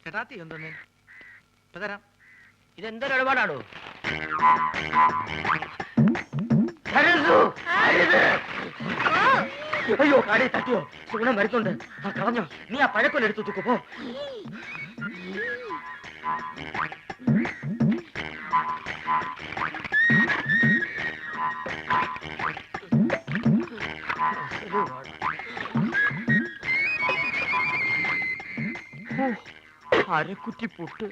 ചേട്ടാ തീ ഒന്നേ ഇപ്പൊ തരാം. ഇതെന്തൊരു ഇടപാടാണോ? അയ്യോ കാടി തട്ടിയോ? സുഗുണം വരുന്നുണ്ട്. ആ കളഞ്ഞോ? നീ ആ പഴക്കൊല്ലെടുത്തു തൂക്കു പോ. അരക്കുറ്റി പുട്ട്.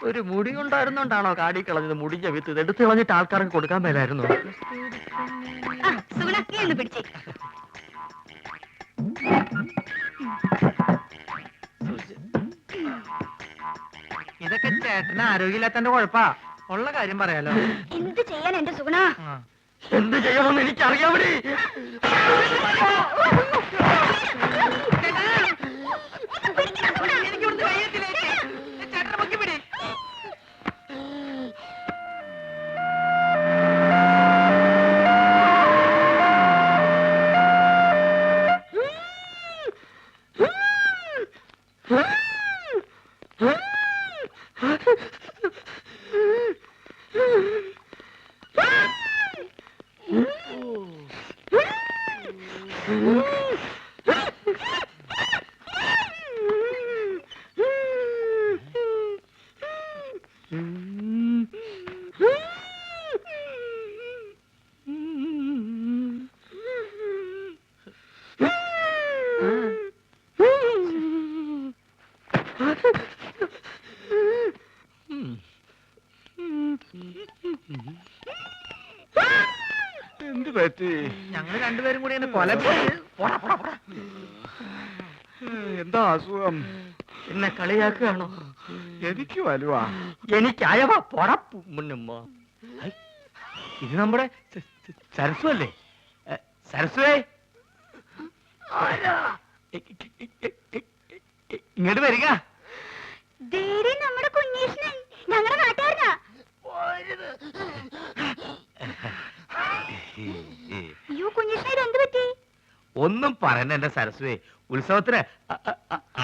ഒരു മുടി കൊണ്ടായിരുന്നോണ്ടാണോ കാടി കളഞ്ഞത്? മുടിഞ്ഞ വിത്ത് ഇത് എടുത്ത് കളഞ്ഞിട്ട് ആൾക്കാർക്ക് കൊടുക്കാൻ മേലായിരുന്നു. ഇതൊക്കെ ചേട്ടന് ആരോഗ്യമില്ലാത്തന്റെ കുഴപ്പാ. ഉള്ള കാര്യം പറയാലോ. എന്ത് ചെയ്യാൻ എന്റെ സുഗുണ? എന്ത് ചെയ്യണമെന്ന് എനിക്കറിയാമടി. എന്ത് പറ്റി? ഞങ്ങൾ രണ്ടുപേരും കൂടി കൊല. എന്താ അസുഖം? എന്നെ കളിയാക്കുകയാണോ? എനിക്ക് വലുവാ. എനിക്ക് അയവ പൊടപ്പുമ്മ. ഇത് നമ്മുടെ സരസ്വ അല്ലേ? സരസ്വേ, ഇങ്ങോട്ട് വരിക. നമ്മുടെ കുഞ്ഞീഷ്ണൻ ഞങ്ങളുടെ നാട്ടുകാരനാ. അയ്യോ കുഞ്ഞീഷ്ണൻ എന്ത് പറ്റി? ഒന്നും പറയണ്ട എന്റെ സരസ്വേ. ഉത്സവത്തിന്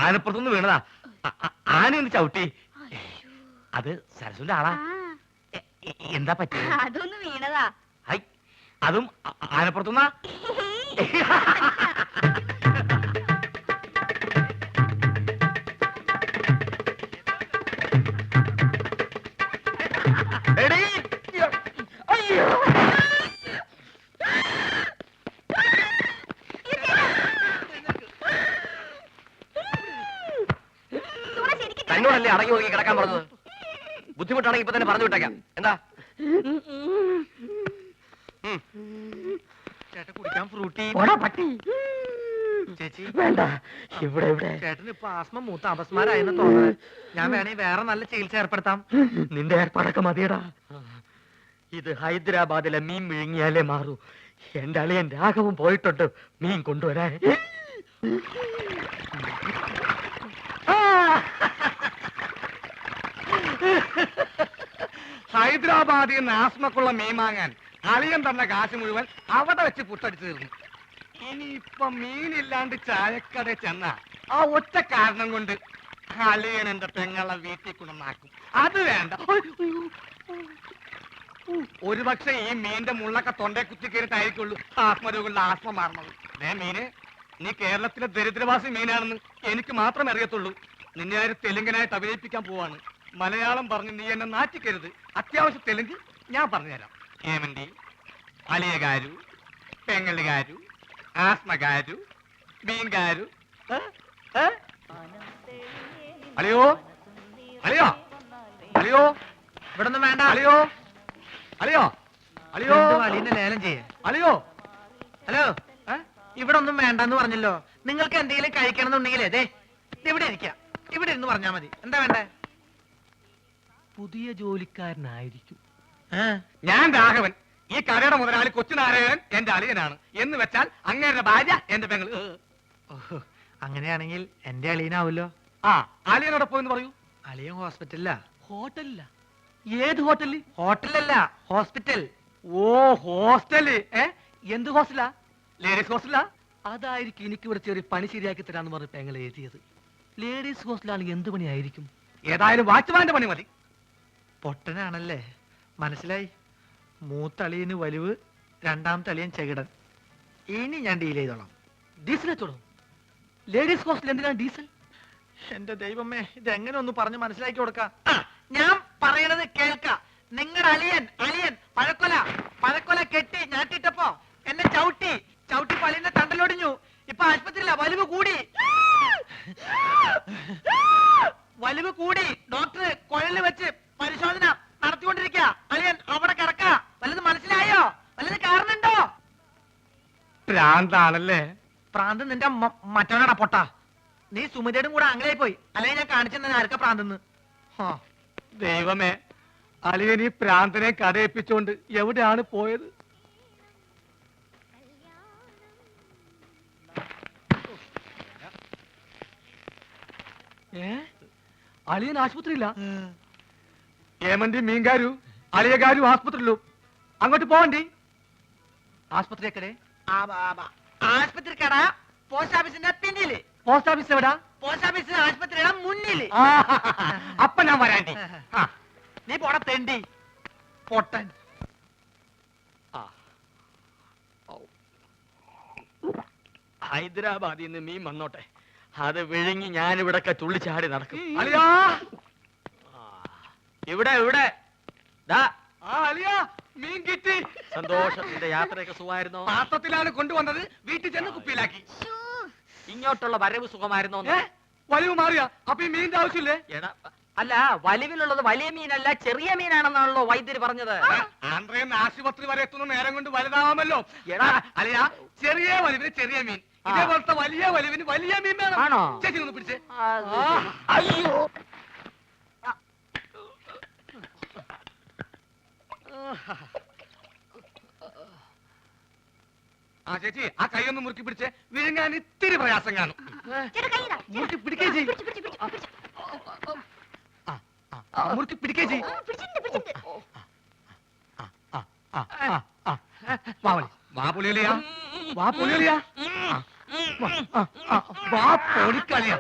ആനപ്പുറത്തുനിന്ന് വീണതാ. ആനയൊന്ന് ചവിട്ടി. അത് സരസ്വന്റെ ആളാ. എന്താ പറ്റി? അതൊന്ന് വീണതാ. ഹൈ, അതും ആനപ്പുറത്തുനിന്നാ? അയ്യോ, തന്നോടല്ലേ അടങ്ങി ഒതുങ്ങി കിടക്കാൻ പറഞ്ഞത്? ബുദ്ധിമുട്ടാണെങ്കിൽ ഇപ്പൊ തന്നെ പറഞ്ഞു വിട്ടേക്കാം. എന്താ ചേട്ടൻ കുടിക്കാൻ ഫ്രൂട്ടി. പട്ടി ചേച്ചി വേണ്ട. ഇവിടെ ഇവിടെ ചേട്ടന് ഇപ്പൊ ആസ്മ മൂത്ത അപസ്മാരായെന്ന് തോന്നുന്നത്. ഞാൻ വേണേ വേറെ നല്ല ചികിത്സ ഏർപ്പെടുത്താം. നിന്റെ ഏർപ്പാടൊക്കെ മതിയടാ. ഇത് ഹൈദരാബാദിലെ മീൻ വിഴുങ്ങിയാലേ മാറൂ. എന്റെ അളിയൻ രാഘവൻ പോയിട്ടുണ്ട് മീൻ കൊണ്ടുവരാൻ. ഹൈദരാബാദിൽ നിന്ന് ആസ്മക്കുള്ള മീൻ വാങ്ങാൻ അളിയൻ തന്ന കാശ് മുഴുവൻ അവിടെ വെച്ച് പുട്ടടിച്ചു തീർന്നു. ഇനിയിപ്പൊ മീനില്ലാണ്ട് ചായക്കട ചെന്ന ആ ഒറ്റ കാരണം കൊണ്ട് അളിയൻ എന്റെ പെങ്ങളെ വീട്ടിൽ കൊണ്ടുവന്നാക്കും. അത് വേണ്ട. ഒരുപക്ഷെ ഈ മീന്റെ മുള്ളൊക്കെ തൊണ്ടേ കുത്തി കയറിട്ടായിരിക്കുള്ളൂ ആത്മരോഗങ്ങളുടെ ആസ്മ മാറണത്. മീന്, നീ കേരളത്തിലെ ദരിദ്രവാസി മീനാണെന്ന് എനിക്ക് മാത്രമേ അറിയത്തുള്ളൂ. നിന്നെ ആര് തെലുങ്കനായിട്ട് അഭിനയിപ്പിക്കാൻ പോവാണ്. മലയാളം പറഞ്ഞ് നീ എന്നെ നാറ്റിക്കരുത്. അത്യാവശ്യം തെലുങ്ക് ഞാൻ പറഞ്ഞുതരാം. ഏമന്റി, അലിയകാരു, പെങ്ങലുകാരു, ആസ്മകാരു, മീൻകാരു. അളിയോ, അളിയോ, അളിയോ, ഇവിടെ ഒന്നും വേണ്ട. അളിയോ, അളിയോ, അളിയോ, അലീനെ ലേലം ചെയ്യേ. അളിയോ. ഹലോ, ഇവിടെ ഒന്നും വേണ്ടെന്ന് പറഞ്ഞല്ലോ. നിങ്ങൾക്ക് എന്തെങ്കിലും കഴിക്കണം എന്നുണ്ടെങ്കിൽ അതെ ഇവിടെ ഇരിക്കാം. ഇവിടെ ഇരുന്ന് പറഞ്ഞാ മതി. എന്താ വേണ്ടേ? പുതിയ ജോലിക്കാരനായിരിക്കും. ഞാൻ രാഘവൻ. ഈ കടയുടെ മുതലാളി കൊച്ചുനാരായണൻ എന്റെ അളിയനാണ്. എന്ന് വെച്ചാൽ അങ്ങേരുടെ ഭാര്യ എന്റെ പെങ്ങള്. അങ്ങനെയാണെങ്കിൽ എന്റെ അളിയനാവല്ലോ. ആ, അളിയനോടെ പോയെന്ന് പറയൂ. അളിയൻ ഹോസ്പിറ്റലിലാ. ഹോട്ടലില്ല. ഏത് ഹോട്ടലിൽ? ഹോട്ടലല്ല, ഹോസ്പിറ്റൽ. ഓ, ഹോസ്റ്റല്. എന്ത് ഹോസ്റ്റലാ? ലേഡീസ് ഹോസ്റ്റലാ? അതായിരിക്കും എനിക്ക് ഇവിടെ ചെറിയ പണി ശരിയാക്കി തരാന്ന് പറഞ്ഞ് പെങ്ങളെ എഴുതിയത്. ലേഡീസ് ഹോസ്റ്റലാണെങ്കിൽ എന്ത് പണിയായിരിക്കും? ഏതായാലും വാച്ച്മാന്റെ പണി മതി. പൊട്ടനാണല്ലേ, മനസ്സിലായി. മൂത്തളിയന് വലിവ്, രണ്ടാമത്തെ അളിയൻ ചെകിടൻ. ഇനി ഞാൻ ഡീൽ ചെയ്തോളാം. ഡീസൽ വെച്ചോളൂ. ലേഡീസ് ഹോസ്റ്റൽ എന്തിനാണ് ഡീസൽ? എന്റെ ദൈവമേ, ഇതെങ്ങനെ ഒന്ന് പറഞ്ഞ് മനസ്സിലാക്കി കൊടുക്കാം. ഞാൻ പറയണത് കേൾക്ക. നിങ്ങളുടെ അളിയൻ പഴക്കൊല കെട്ടി ഞാട്ടിട്ടപ്പോ എന്നെ ചവിട്ടി പള്ളിന്റെ തണ്ടലൊടിഞ്ഞു. ഇപ്പൊ ആശുപത്രിയില്ല, വലിവ് കൂടി. ഡോക്ടർ കുഴല് വെച്ച് പരിശോധന നടത്തിക്കൊണ്ടിരിക്കുക. അളിയൻ അവിടെ കിടക്ക. വല്ലത് മനസ്സിലായോ? വല്ലത് കാരണുണ്ടോ? ഭ്രാന്താണല്ലേ? പ്രാന്ത് നിന്റെ മറ്റവനാടാ പൊട്ട. നീ സുമിതയുടെ കൂടെ ആംഗ്ലയായി പോയി. അല്ലെങ്കിൽ ഞാൻ കാണിച്ചെന്നെ ആർക്കാ പ്രാന്തെന്ന്. ദൈവമേ, അളിയൻ ഈ പ്രാന്തനെ കഥയിപ്പിച്ചോണ്ട് എവിടെയാണ് പോയത്? അളിയൻ ആശുപത്രിയില്ല. ഏമന്തി മീൻകാരു അളിയകാരു ആസ്പത്രിയിലും. അങ്ങോട്ട് പോവണ്ടി. ആശുപത്രിയൊക്കെ ആശുപത്രി കട പോസ്റ്റ് ഓഫീസിന്റെ പിന്നില്. പോസ്റ്റ് ഓഫീസ് എവിടാ? പോസ്റ്റ് ഓഫീസ് ആശുപത്രിയുടെ മുന്നില്. അപ്പൊ ഞാൻ വരാണ്ടി. നീ പോട തെണ്ടി പൊട്ടൻ. ഹൈദരാബാദിൽ നിന്ന് മീൻ വന്നോട്ടെ, അത് വിഴുങ്ങി ഞാനിവിടൊക്കെ തുള്ളിച്ചാടി നടക്കും. അളിയാ, ഇവിടെ ദാ അളിയാ, മീൻ കിട്ടി. സന്തോഷത്തിന്റെ യാത്രയൊക്കെ സുഖമായിരുന്നോ? പാത്രത്തിലാണ് കൊണ്ടുവന്നത്, വീട്ടിൽ ചെന്ന് കുപ്പിയിലാക്കി. ഇങ്ങോട്ടുള്ള വരവ് സുഖമായിരുന്നോ? വലിവ് മാറിയാ? അപ്പൊ ഈ മീനിന്റെ ആവശ്യമില്ലേ? എടാ, അല്ല, വലിവിലുള്ളത് വലിയ മീനല്ല ചെറിയ മീനാണെന്നാണല്ലോ വൈദ്യര് പറഞ്ഞത്. ആന്ധ്രയിൽ ആശുപത്രി വരെ എത്തുന്ന നേരം കൊണ്ട് വലുതാവാമല്ലോ. എടാ അളിയാ, ചെറിയ വലിവിന് ചെറിയ മീൻ, ഇതേപോലത്തെ വലിയ വലിവിന് വലിയ മീൻ വേണം. ആണോ? ചേച്ചി ഒന്ന് പിടിച്ചേ. അയ്യോ, ആ ചേച്ചി, ആ കൈ ഒന്ന് മുറുക്കി പിടിച്ചേ. വിഴുങ്ങാൻ ഇത്തിരി പ്രയാസം കാണും. മുറുക്കി പിടിക്കേ ചെയ്. മുറുക്കി പിടിക്കേ ചെയ്. വാ പൊളിയലിയാ, വാ പൊളിയലിയാ, വാ പൊളിക്കളിയാ.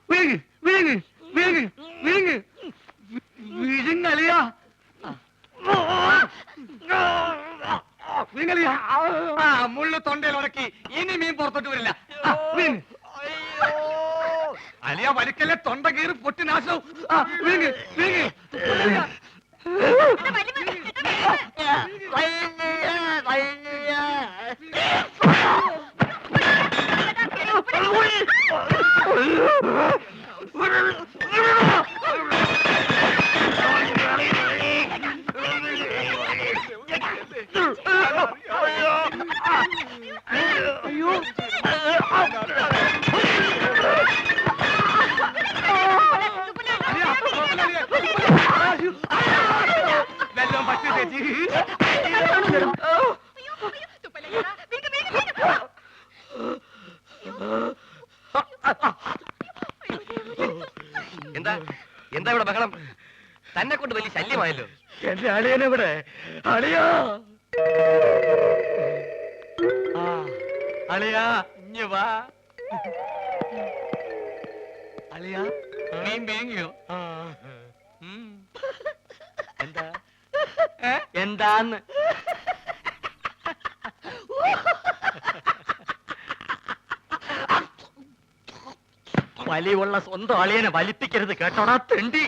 വിഴുങ്ങ് വിഴുങ്ങ് വിഴുങ്ങ് വിഴുങ്ങ് വിഴുങ്ങലിയാ, വിഴുങ്ങലിയാ. മുള്ളു തൊണ്ടയിൽ ഉടക്കി, ഇനി മീൻ പുറത്തോട്ട് വരില്ല. വിഴുങ്ങ്. അലിയ വലിക്കല്ലേ, തൊണ്ട കീറി പൊട്ടി നാശവും. വിഴുങ്ങ് വിഴുങ്ങ്. വെള്ളം പറ്റി ചേച്ചി. എന്താ എന്താ ഇവിടെ ബഹളം? തന്നെ കൊണ്ട് വലിയ ശല്യമായല്ലോ. എന്റെ അളിയനെവിടെ? അളിയാ, അളിയാ, ഇഞ്ഞ് വാ. അളിയാ, മീൻ വേങ്ങിയോ? എന്താ എന്താന്ന്? വലിവുള്ള സ്വന്തം അളിയനെ വലിപ്പിക്കരുത് കേട്ടോടാ തെണ്ടി.